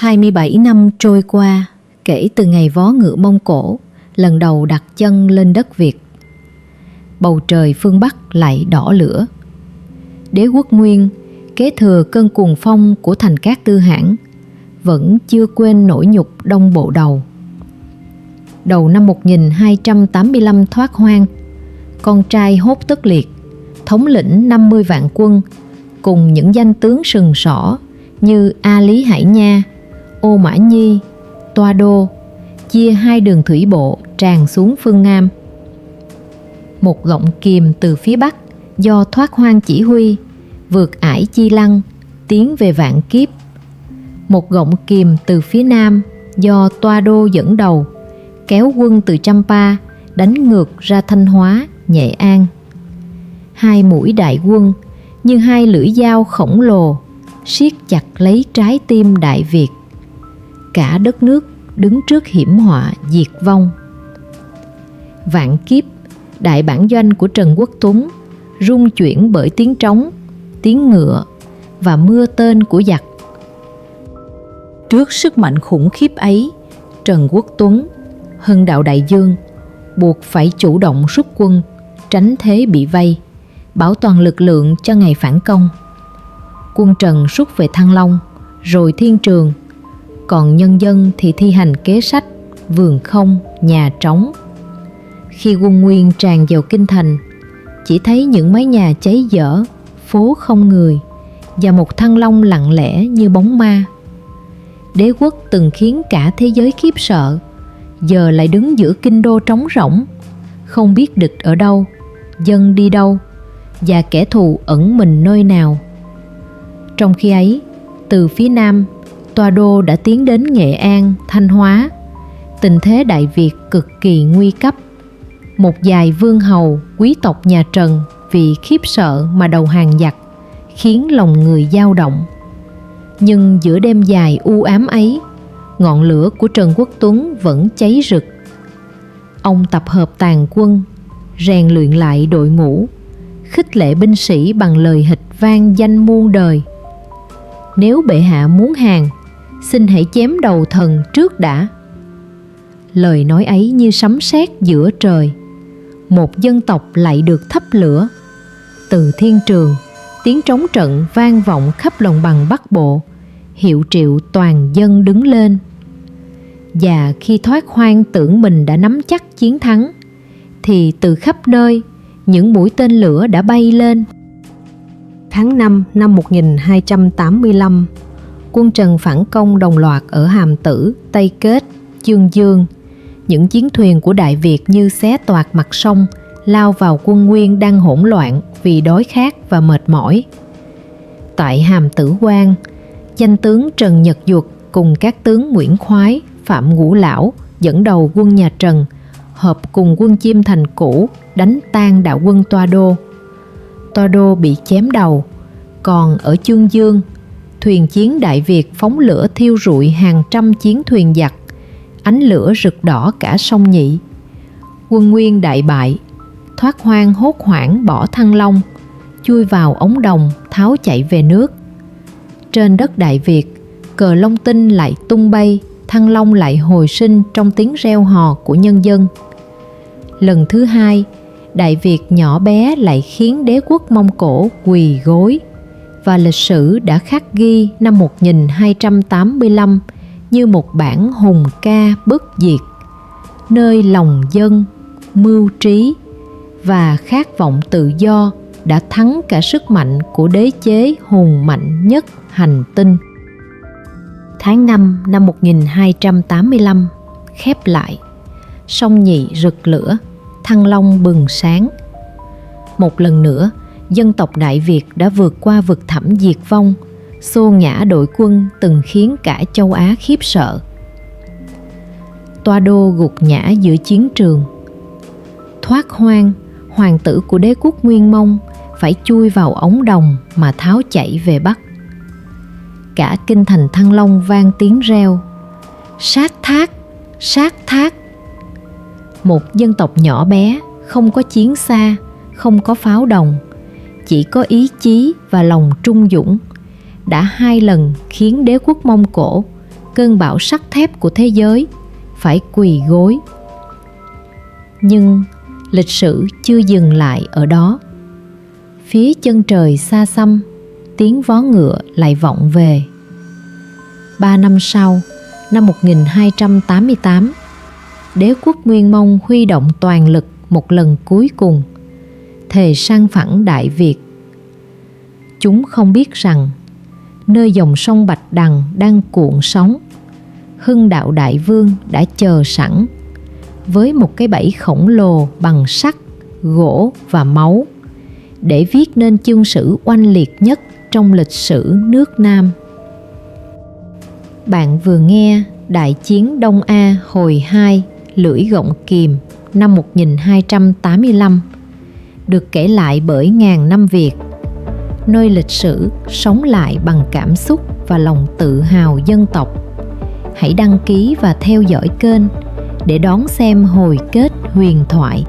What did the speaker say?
27 năm trôi qua kể từ ngày vó ngựa Mông Cổ lần đầu đặt chân lên đất Việt. Bầu trời phương Bắc lại đỏ lửa. Đế quốc Nguyên kế thừa cơn cuồng phong của Thành Cát Tư Hãn, vẫn chưa quên nỗi nhục Đông Bộ Đầu. Đầu năm 1285 thoát hoang, con trai Hốt Tất Liệt, thống lĩnh 50 vạn quân cùng những danh tướng sừng sỏ như A Lý Hải Nha, Ô Mã Nhi, Toa Đô, chia hai đường thủy bộ tràn xuống phương Nam. Một gọng kìm từ phía Bắc do Thoát Hoang chỉ huy, vượt ải Chi Lăng, tiến về Vạn Kiếp. Một gọng kìm từ phía Nam do Toa Đô dẫn đầu, kéo quân từ Champa đánh ngược ra Thanh Hóa, Nghệ An. Hai mũi đại quân như hai lưỡi dao khổng lồ siết chặt lấy trái tim Đại Việt. Cả đất nước đứng trước hiểm họa diệt vong. Vạn Kiếp, đại bản doanh của Trần Quốc Tuấn, rung chuyển bởi tiếng trống, tiếng ngựa và mưa tên của giặc. Trước sức mạnh khủng khiếp ấy, Trần Quốc Tuấn, Hưng Đạo Đại Dương buộc phải chủ động rút quân, tránh thế bị vây, bảo toàn lực lượng cho ngày phản công. Quân Trần rút về Thăng Long, rồi Thiên Trường, còn nhân dân thì thi hành kế sách vườn không, nhà trống. Khi quân Nguyên tràn vào kinh thành, chỉ thấy những mái nhà cháy dở, phố không người và một Thăng Long lặng lẽ như bóng ma. Đế quốc từng khiến cả thế giới khiếp sợ, giờ lại đứng giữa kinh đô trống rỗng, không biết địch ở đâu, dân đi đâu và kẻ thù ẩn mình nơi nào. Trong khi ấy, từ phía Nam, Toa Đô đã tiến đến Nghệ An, Thanh Hóa. Tình thế Đại Việt cực kỳ nguy cấp. Một vài vương hầu, quý tộc nhà Trần vì khiếp sợ mà đầu hàng giặc, khiến lòng người dao động. Nhưng giữa đêm dài u ám ấy, ngọn lửa của Trần Quốc Tuấn vẫn cháy rực. Ông tập hợp tàn quân, rèn luyện lại đội ngũ, khích lệ binh sĩ bằng lời hịch vang danh muôn đời. Nếu bệ hạ muốn hàng, xin hãy chém đầu thần trước đã. Lời nói ấy như sấm sét giữa trời. Một dân tộc lại được thắp lửa. Từ Thiên Trường, tiếng trống trận vang vọng khắp đồng bằng Bắc Bộ, hiệu triệu toàn dân đứng lên. Và khi Thoát Hoang tưởng mình đã nắm chắc chiến thắng, thì từ khắp nơi những mũi tên lửa đã bay lên. Tháng 5 năm 1285, quân Trần phản công đồng loạt ở Hàm Tử, Tây Kết, Chương Dương. Những chiến thuyền của Đại Việt như xé toạc mặt sông, lao vào quân Nguyên đang hỗn loạn vì đói khát và mệt mỏi. Tại Hàm Tử Quan, danh tướng Trần Nhật Duật cùng các tướng Nguyễn Khoái, Phạm Ngũ Lão dẫn đầu quân nhà Trần, hợp cùng quân Chiêm Thành Cũ đánh tan đạo quân Toa Đô. Toa Đô bị chém đầu. Còn ở Chương Dương, thuyền chiến Đại Việt phóng lửa thiêu rụi hàng trăm chiến thuyền giặc, ánh lửa rực đỏ cả sông Nhị. Quân Nguyên đại bại. Thoát Hoang hốt hoảng bỏ Thăng Long, chui vào ống đồng tháo chạy về nước. Trên đất Đại Việt, cờ Long Tinh lại tung bay, Thăng Long lại hồi sinh trong tiếng reo hò của nhân dân. Lần thứ hai, Đại Việt nhỏ bé lại khiến đế quốc Mông Cổ quỳ gối, và lịch sử đã khắc ghi năm 1285 như một bản hùng ca bất diệt, nơi lòng dân, mưu trí và khát vọng tự do đã thắng cả sức mạnh của đế chế hùng mạnh nhất hành tinh. Tháng 5 năm 1285 khép lại, sông Nhị rực lửa, Thăng Long bừng sáng. Một lần nữa, dân tộc Đại Việt đã vượt qua vực thẳm diệt vong, xô ngã đội quân từng khiến cả châu Á khiếp sợ. Toa Đô gục ngã giữa chiến trường. Thoát Hoang, hoàng tử của đế quốc Nguyên Mông, phải chui vào ống đồng mà tháo chạy về Bắc. Cả kinh thành Thăng Long vang tiếng reo: sát thác, sát thác. Một dân tộc nhỏ bé, không có chiến xa, không có pháo đồng, chỉ có ý chí và lòng trung dũng, đã hai lần khiến đế quốc Mông Cổ cơn bão sắt thép của thế giới phải quỳ gối. Nhưng lịch sử chưa dừng lại ở đó. Phía chân trời xa xăm, tiếng vó ngựa lại vọng về. 3 năm sau, năm 1288, đế quốc Nguyên Mông huy động toàn lực một lần cuối cùng, thề sang phẳng Đại Việt. Chúng không biết rằng, nơi dòng sông Bạch Đằng đang cuộn sóng, Hưng Đạo Đại Vương đã chờ sẵn với một cái bẫy khổng lồ bằng sắt, gỗ và máu để viết nên chương sử oanh liệt nhất trong lịch sử nước Nam. Bạn vừa nghe Đại chiến Đông A hồi 2 Lưỡi Gọng Kìm năm 1285 được kể lại bởi Ngàn Năm Việt, nơi lịch sử sống lại bằng cảm xúc và lòng tự hào dân tộc. Hãy đăng ký và theo dõi kênh để đón xem hồi kết huyền thoại.